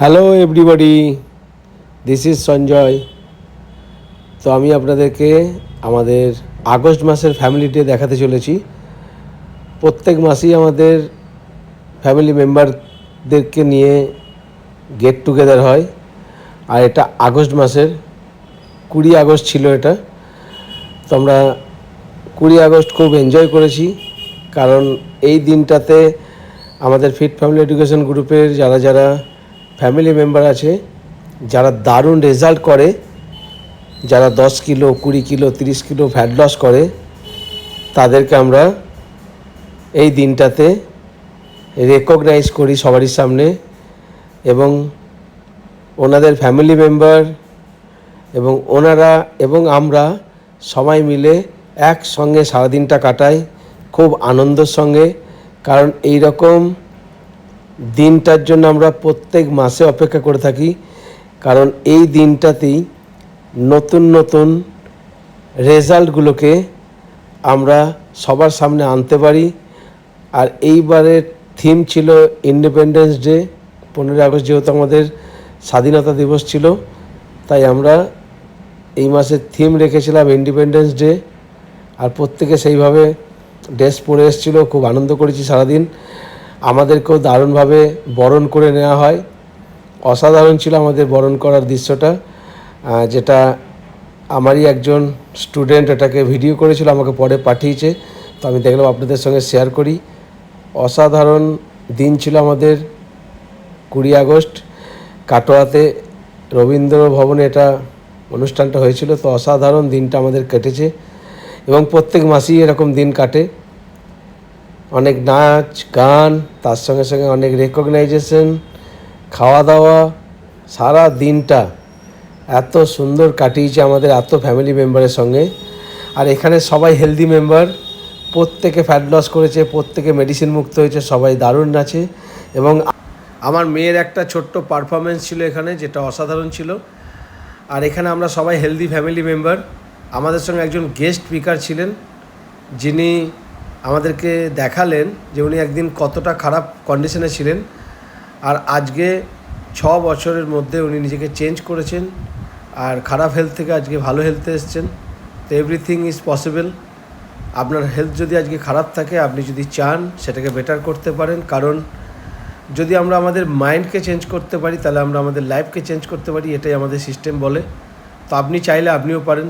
Hello everybody, this is Sanjay. তো আমি আপনাদেরকে আমাদের আগস্ট মাসের ফ্যামিলি ডে দেখাতে চলেছি। প্রত্যেক মাসেই আমাদের ফ্যামিলি মেম্বারদেরকে নিয়ে গেট টুগেদার হয়, আর এটা আগস্ট মাসের 20 আগস্ট ছিল এটা। তো আমরা 20 আগস্ট খুব এনজয় করেছি, কারণ এই দিনটাতে আমাদের ফিট ফ্যামিলি এডুকেশন গ্রুপের যারা যারা ফ্যামিলি মেম্বার আছে, যারা দারুণ রেজাল্ট করে, যারা 10 kilo 20 kilo 30 kilo fat loss করে, তাদেরকে আমরা এই দিনটাতে রেকগনাইজ করি সবারই সামনে, এবং ওনাদের ফ্যামিলি মেম্বার এবং ওনারা এবং আমরা সবাই মিলে একসঙ্গে সারাদিনটা কাটাই খুব আনন্দের সঙ্গে। কারণ এই রকম দিনটার জন্য আমরা প্রত্যেক মাসে অপেক্ষা করে থাকি, কারণ এই দিনটাতেই নতুন নতুন রেজাল্টগুলোকে আমরা সবার সামনে আনতে পারি। আর এইবারের থিম ছিল ইন্ডিপেন্ডেন্স ডে। 15 আগস্ট যেহেতু আমাদের স্বাধীনতা দিবস ছিল, তাই আমরা এই মাসের থিম রেখেছিলাম ইন্ডিপেন্ডেন্স ডে। আর প্রত্যেকে সেইভাবে ড্রেস পরে এসেছিলো, খুব আনন্দ করেছি সারাদিন। আমাদেরকেও দারুণভাবে বরণ করে নেওয়া হয়। অসাধারণ ছিল আমাদের বরণ করার দৃশ্যটা, যেটা আমারই একজন স্টুডেন্ট এটাকে ভিডিও করেছিল, আমাকে পরে পাঠিয়েছে। তো আমি দেখলাম আপনাদের সঙ্গে শেয়ার করি। অসাধারণ দিন ছিল আমাদের 20 আগস্ট। কাটোয়াতে রবীন্দ্র ভবনে এটা অনুষ্ঠানটা হয়েছিল। তো অসাধারণ দিনটা আমাদের কেটেছে, এবং প্রত্যেক মাসেই এরকম দিন কাটে। অনেক নাচ গান, তার সঙ্গে সঙ্গে অনেক রেকগনাইজেশন, খাওয়া দাওয়া, সারা দিনটা এত সুন্দর কাটিয়েছে আমাদের এত ফ্যামিলি মেম্বারের সঙ্গে। আর এখানে সবাই হেলদি মেম্বার, প্রত্যেকে ফ্যাট লস করেছে, প্রত্যেকে মেডিসিন মুক্ত হয়েছে, সবাই দারুণ নাচে। এবং আমার মেয়ের একটা ছোট্ট পারফরমেন্স ছিল এখানে, যেটা অসাধারণ ছিল। আর এখানে আমরা সবাই হেলদি ফ্যামিলি মেম্বার। আমাদের সঙ্গে একজন গেস্ট স্পিকার ছিলেন, যিনি আমাদেরকে দেখালেন যে উনি একদিন কতটা খারাপ কন্ডিশনে ছিলেন, আর আজকে 6 বছরের মধ্যে উনি নিজেকে চেঞ্জ করেছেন, আর খারাপ হেলথ থেকে আজকে ভালো হেলথে এসেছেন। তো এভরিথিং ইজ পসিবল। আপনার হেলথ যদি আজকে খারাপ থাকে, আপনি যদি চান সেটাকে বেটার করতে পারেন। কারণ যদি আমরা আমাদের মাইন্ডকে চেঞ্জ করতে পারি, তাহলে আমরা আমাদের লাইফকে চেঞ্জ করতে পারি, এটাই আমাদের সিস্টেম বলে। তো আপনি চাইলে আপনিও পারেন।